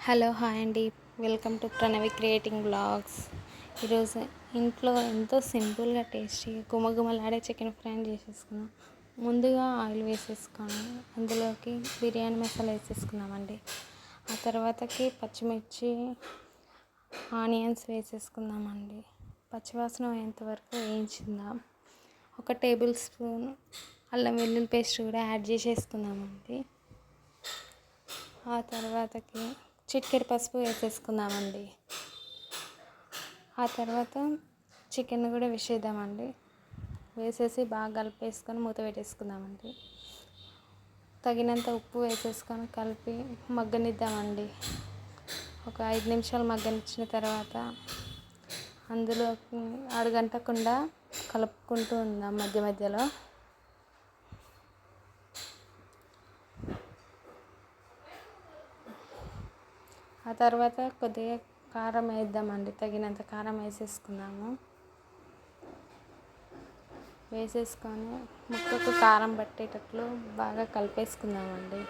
Hello hi అండి. Welcome to Pranavi creating blogs. ఈరోజు ఇంట్లో ఎంతో సింపుల్గా టేస్టీగా గుమగుమలాడే చికెన్ ఫ్రై చేసేసుకున్నాం. ముందుగా ఆయిల్ వేసేసుకొని అందులోకి బిర్యానీ మసాలా వేసేసుకున్నామండి. ఆ తర్వాతకి పచ్చిమిర్చి ఆనియన్స్ వేసేసుకుందామండి. పచ్చివాసన అయ్యేంత వరకు వేయించుకుందాం. 1 టేబుల్ స్పూన్ అల్లం వెల్లుల్లి పేస్ట్ కూడా యాడ్ చేసేసుకుందామండి. ఆ తర్వాతకి చిటికెడు పసుపు వేసేసుకుందామండి. ఆ తర్వాత చికెన్ కూడా వేసేద్దామండి. వేసేసి బాగా కలిపేసుకొని మూత పెట్టేసుకుందామండి. తగినంత ఉప్పు వేసేసుకొని కలిపి మగ్గనిద్దామండి. ఒక 5 నిమిషాలు మగ్గనిచ్చిన తర్వాత అందులో అడుగంటకుండా కలుపుకుంటూ ఉందాం మధ్య మధ్యలో. ఆ తర్వాత కొద్దిగా కారం వేద్దామండి. తగినంత కారం వేసేసుకుందాము. వేసేసుకొని ముక్కకు కారం పట్టేటట్లు బాగా కలిపేసుకుందామండి.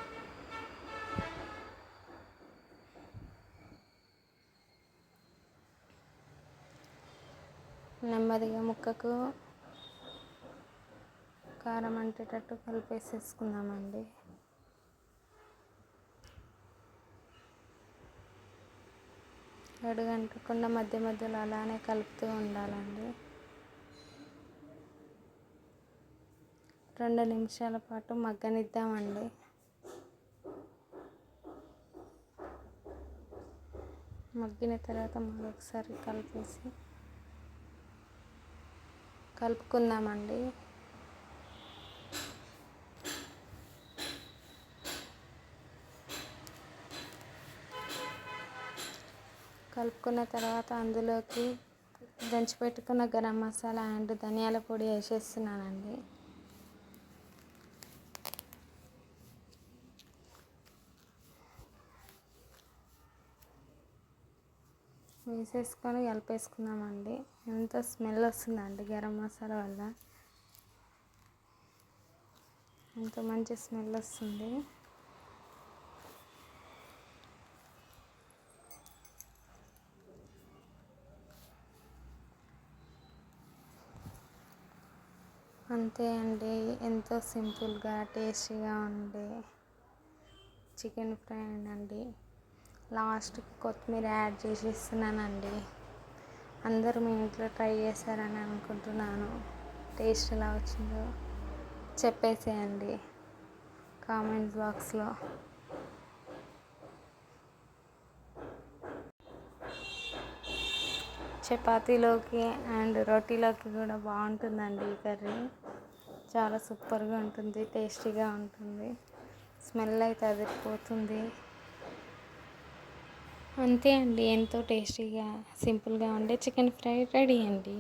నెమ్మదిగా ముక్కకు కారం అంటేటట్టు కలిపేసేసుకుందామండి. అడుగంటకుండా మధ్య మధ్యలో అలానే కలుపుతూ ఉండాలండి. 2 నిమిషాల పాటు మగ్గనిద్దామండి. మగ్గిన తర్వాత మరొకసారి కలుపుకుందామండి. కలుపుకున్న తర్వాత అందులోకి దంచిపెట్టుకున్న గరం మసాలా అండ్ ధనియాల పొడి వేసేస్తున్నానండి. వేసేసుకొని కలిపేసుకుందామండి. ఎంత స్మెల్ వస్తుందండి గరం మసాలా వల్ల. ఎంత మంచి స్మెల్ వస్తుంది. అంతే అండి. ఎంతో సింపుల్గా టేస్టీగా ఉండే చికెన్ ఫ్రై అండి. లాస్ట్కి కొత్తిమీర యాడ్ చేసేస్తున్నానండి. అందరూ మీ ఇంట్లో ట్రై చేస్తారని అనుకుంటున్నాను. టేస్ట్ ఎలా వచ్చిందో చెప్పేసేయండి కామెంట్ బాక్స్లో. చపాతీలోకి అండ్ రోటీలోకి కూడా బాగుంటుందండి ఈ కర్రీ. చాలా సూపర్గా ఉంటుంది, టేస్టీగా ఉంటుంది. స్మెల్ అయితే అదిరిపోతుంది. అంతే అండి. ఎంతో టేస్టీగా సింపుల్గా ఉండే చికెన్ ఫ్రై రెడీ అండి.